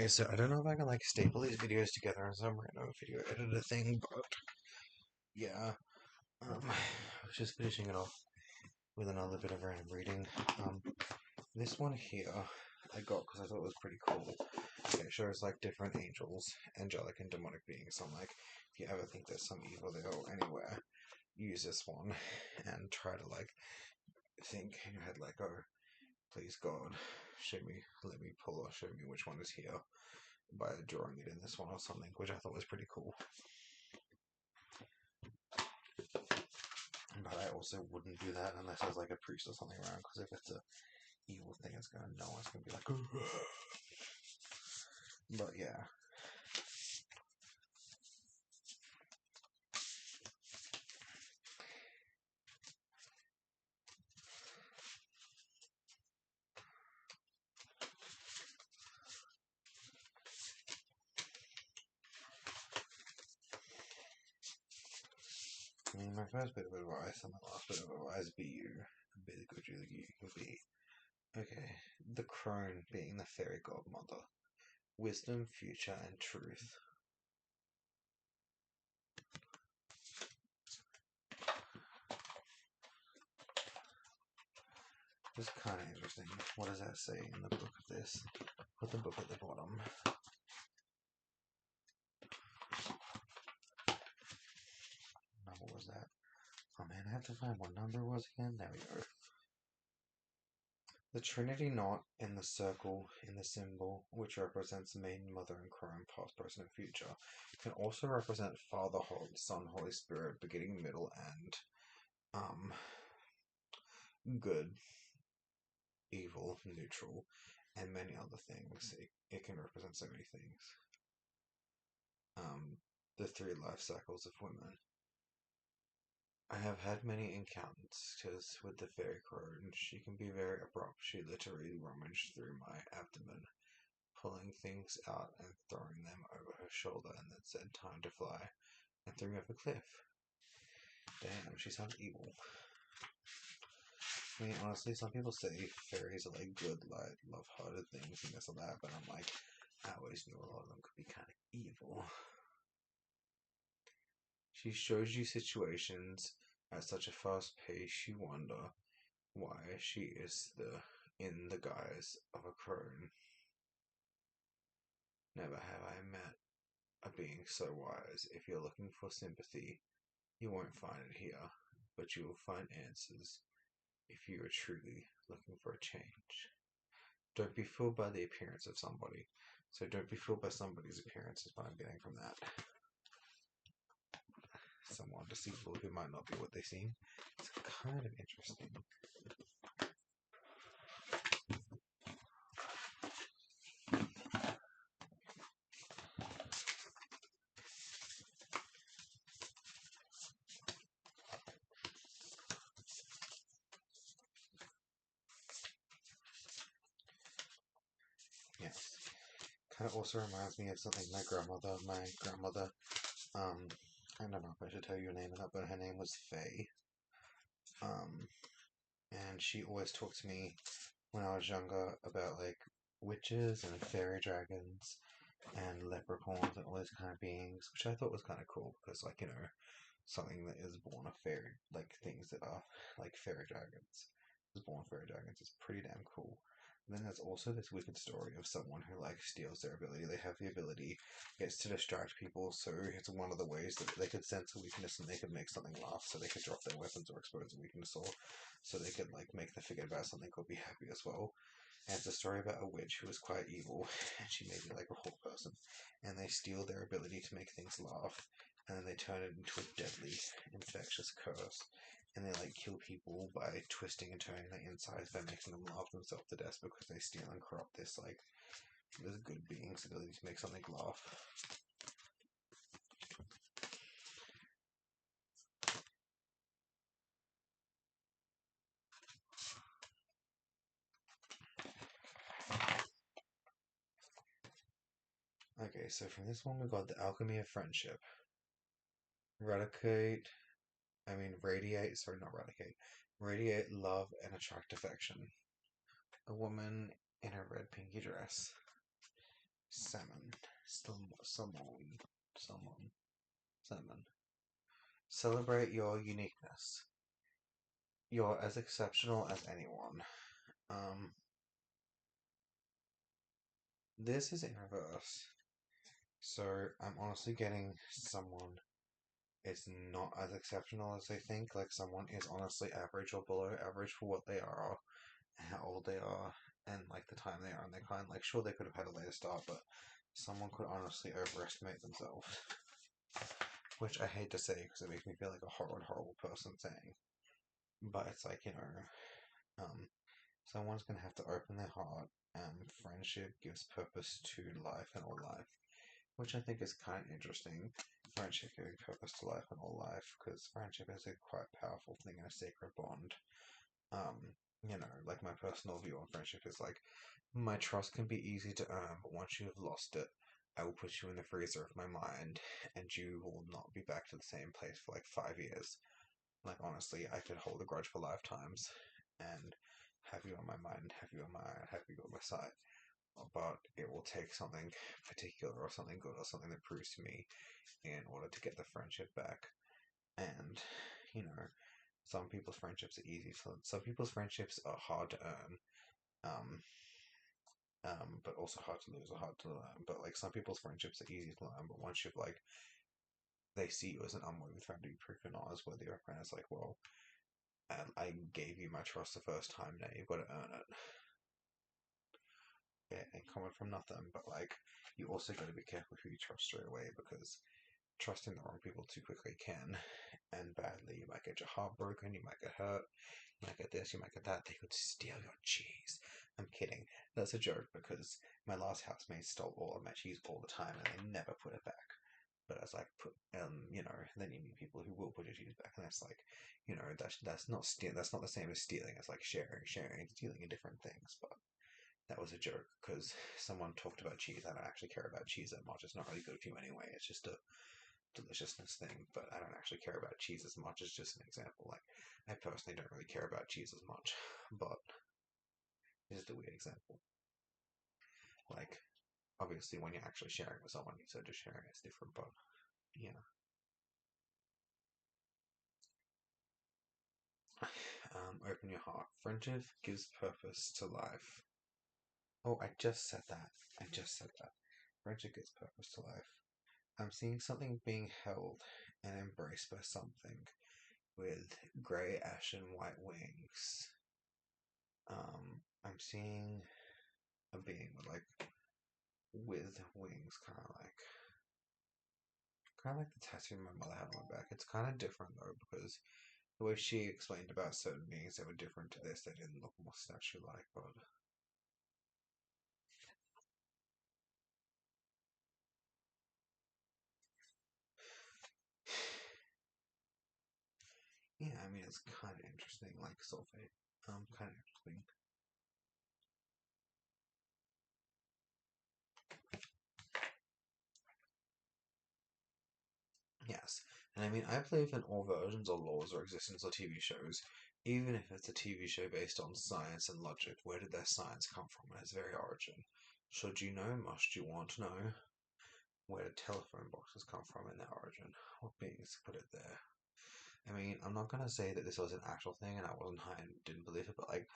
Okay, so I don't know if I can like staple these videos together in some random video editor thing, but yeah, I was just finishing it off with another bit of random reading. This one here I got because I thought it was pretty cool. It shows like different angels, angelic and demonic beings. So I'm like, if you ever think there's some evil there or anywhere, use this one and try to like think in your head like, oh, please God, let me pull or show me which one is here by drawing it in this one or something, which I thought was pretty cool. But I also wouldn't do that unless there's like a priest or something around, because if it's a evil thing, it's gonna know it's gonna be like. But yeah. I mean, my first bit of advice and my last bit of advice be you. Be the good you can be. Okay, the crone being the fairy godmother. Wisdom, future, and truth. This is kind of interesting. What does that say in the book of this? Put the book at the bottom. Now, what was that? Oh man, I have to find what number it was again. There we go. The Trinity knot in the circle in the symbol, which represents maiden, mother, and crone, past, present, and future, can also represent Father, Son, Holy Spirit, beginning, middle, and good, evil, neutral, and many other things. It can represent so many things. The three life cycles of women. I have had many encounters with the fairy crone. She can be very abrupt. She literally rummaged through my abdomen, pulling things out and throwing them over her shoulder, and then said, "Time to fly," and threw me off a cliff. Damn, she sounds evil. I mean, honestly, some people say fairies are like good, like love-hearted things and this and that, but I'm like, I always knew a lot of them could be kind of evil. She shows you situations at such a fast pace, you wonder why she is in the guise of a crone. Never have I met a being so wise. If you're looking for sympathy, you won't find it here, but you will find answers if you are truly looking for a change. Don't be fooled by the appearance of somebody. So don't be fooled by somebody's appearance is what I'm getting from that. Someone deceitful who might not be what they seem. It's kind of interesting. Yes. Kind of also reminds me of something my grandmother, I don't know if I should tell you her name or not, but her name was Faye. And she always talked to me when I was younger about like witches and fairy dragons and leprechauns and all those kind of beings, which I thought was kind of cool because, like, something that is born of fairy, like things that are like fairy dragons, is born fairy dragons is pretty damn cool. And then there's also this wicked story of someone who like steals their ability. They have the ability, it's to distract people, so it's one of the ways that they could sense a weakness and they could make something laugh, so they could drop their weapons or expose a weakness, or so they could like make them forget about something or be happy as well. And it's a story about a witch who was quite evil, and she made it like a whole person. And they steal their ability to make things laugh, and then they turn it into a deadly, infectious curse. And they like kill people by twisting and turning their insides by making them laugh themselves to death because they steal and corrupt this good being's ability to make something laugh. Okay, so from this one we got the alchemy of friendship. Radiate, sorry, not eradicate. Radiate love and attract affection. A woman in a red pinky dress. Salmon. Salmon. Salmon. Salmon. Celebrate your uniqueness. You're as exceptional as anyone. Um, this is in reverse. So I'm honestly getting someone is not as exceptional as they think. Like someone is honestly average or below average for what they are, how old they are, and like the time they are in their kind. Like sure they could have had a later start, but someone could honestly overestimate themselves. Which I hate to say because it makes me feel like a horrible, horrible person saying. But it's like, someone's gonna have to open their heart. Friendship gives purpose to life and all life, which I think is kind of interesting. Friendship giving purpose to life and all life, because friendship is a quite powerful thing and a sacred bond. Um, like my personal view on friendship is like my trust can be easy to earn, but once you have lost it, I will put you in the freezer of my mind, and you will not be back to the same place for like 5 years. Like honestly, I could hold a grudge for lifetimes, and have you on my mind, have you on my side. But it will take something particular or something good or something that proves to me in order to get the friendship back. And you know, some people's friendships are easy. Some people's friendships are hard to earn. Um, but also hard to lose or hard to learn. But like some people's friendships are easy to learn, but once you've like they see you as an unworthy friend, you prove you're not as worthy of a friend. It's like, well, I gave you my trust the first time. Now you've got to earn it. It ain't coming from nothing. But like, you also got to be careful who you trust straight away because trusting the wrong people too quickly can end badly. You might get your heart broken. You might get hurt. You might get this. You might get that. They could steal your cheese. I'm kidding. That's a joke because my last housemate stole all of my cheese all the time and they never put it back. But I was like, then you meet people who will put your cheese back, and that's like, that's not steal. That's not the same as stealing. It's like sharing, and stealing are different things. But that was a joke because someone talked about cheese. I don't actually care about cheese that much. It's not really good for you anyway. It's just a deliciousness thing. But I don't actually care about cheese as much. It's just an example. Like I personally don't really care about cheese as much, but it's just a weird example. Like obviously, when you're actually sharing with someone, so just sharing is different. But yeah. Open your heart. Friendship gives purpose to life. Oh, I just said that. I just said that. Friendship gives purpose to life. I'm seeing something being held and embraced by something with grey, ashen, white wings. I'm seeing a being with wings, kind of like the tattoo my mother had on my back. It's kind of different though because the way she explained about certain beings that were different to this, they didn't look more statue-like, but yeah, I mean, it's kind of interesting, like sulfate. Kind of interesting. Yes, and I mean, I believe in all versions or laws or existence of TV shows, even if it's a TV show based on science and logic. Where did their science come from in its very origin? Should you know? Must you want to know? Where did telephone boxes come from in their origin? What beings put it there? I mean, I'm not gonna say that this was an actual thing and I wasn't high and didn't believe it, but like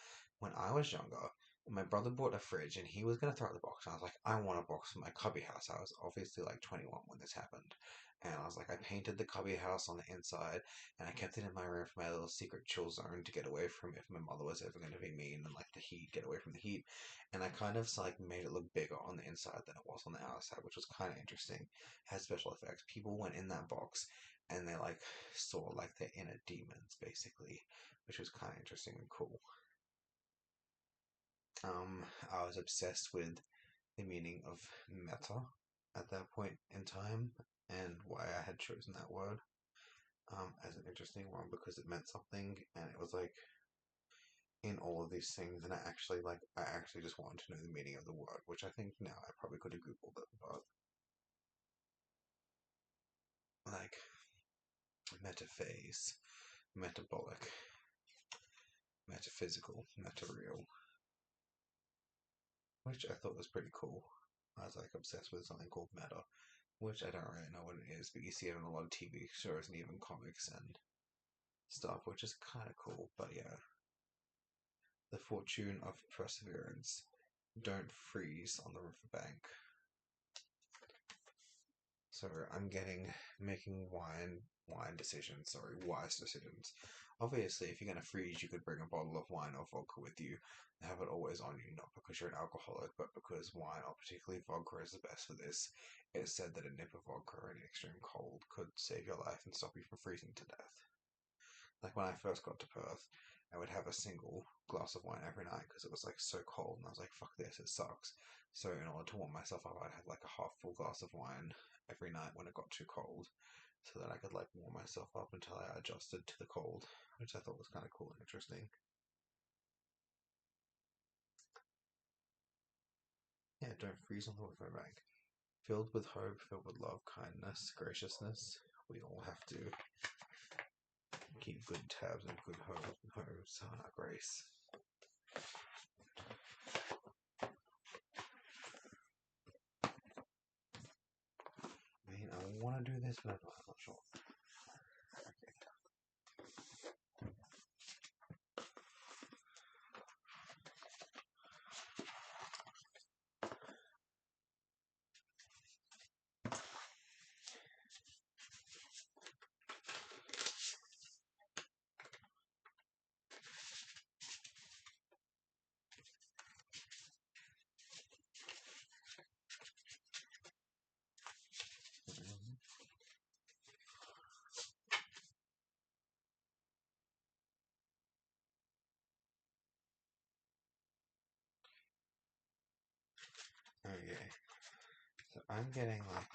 when I was younger, my brother bought a fridge and he was gonna throw out the box, and I was like, I want a box for my cubby house. I was obviously like 21 when this happened, and I was like, I painted the cubby house on the inside, and I kept it in my room for my little secret chill zone to get away from if my mother was ever gonna be mean and like the heat, get away from the heat, and I kind of like made it look bigger on the inside than it was on the outside, which was kind of interesting. It had special effects. People went in that box and they like saw like their inner demons basically, which was kind of interesting and cool. I was obsessed with the meaning of meta at that point in time and why I had chosen that word as an interesting one because it meant something and it was like in all of these things and I actually just wanted to know the meaning of the word, which I think now I probably could have googled it, but like metaphase, metabolic, metaphysical, material, which I thought was pretty cool. I was like obsessed with something called meta, which I don't really know what it is, but you see it in a lot of TV shows and even comics and stuff, which is kind of cool. But yeah, the fortune of perseverance. Don't freeze on the riverbank. So I'm making wine decisions, sorry, wise decisions. Obviously, if you're gonna freeze, you could bring a bottle of wine or vodka with you and have it always on you, not because you're an alcoholic, but because wine, or particularly vodka, is the best for this. It's said that a nip of vodka in extreme cold could save your life and stop you from freezing to death. Like when I first got to Perth, I would have a single glass of wine every night because it was like so cold, and I was like, "Fuck this, it sucks." So in order to warm myself up, I'd have like a half full glass of wine every night when it got too cold, so that I could like warm myself up until I adjusted to the cold, which I thought was kind of cool and interesting. Yeah, don't freeze on the riverbank. Filled with hope, filled with love, kindness, graciousness. We all have to keep good tabs and good hopes on our grace. I mean, I want to do this, but I'm not sure. Okay, so I'm getting like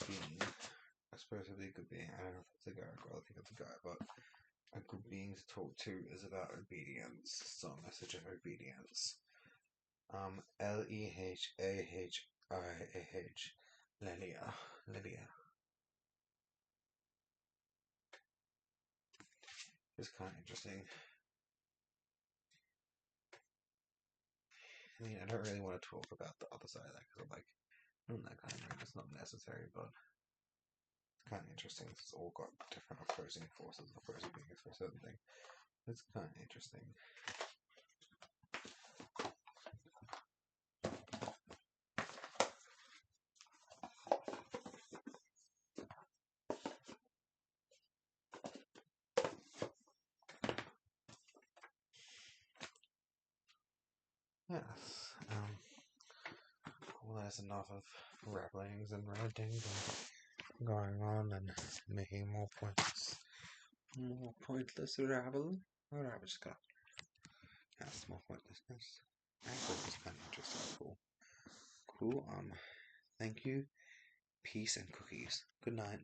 being, I suppose it'd be a good being. I don't know if it's a guy or a girl, I think it's a guy, but a good being to talk to is about obedience. So, a message of obedience. Lehiah. Lilia. Lilia. It's kind of interesting. I mean, I don't really want to talk about the other side of that because I'm like, that kind of thing. It's not necessary, but it's kind of interesting. It's all got different opposing forces, opposing beings for a certain thing. It's kind of interesting. Yes. Well, that's enough of ramblings and ranting and going on and making more pointless rabble. Rabble just got that's more pointlessness. I thought this kind of interesting. Cool. Cool. Thank you. Peace and cookies. Good night.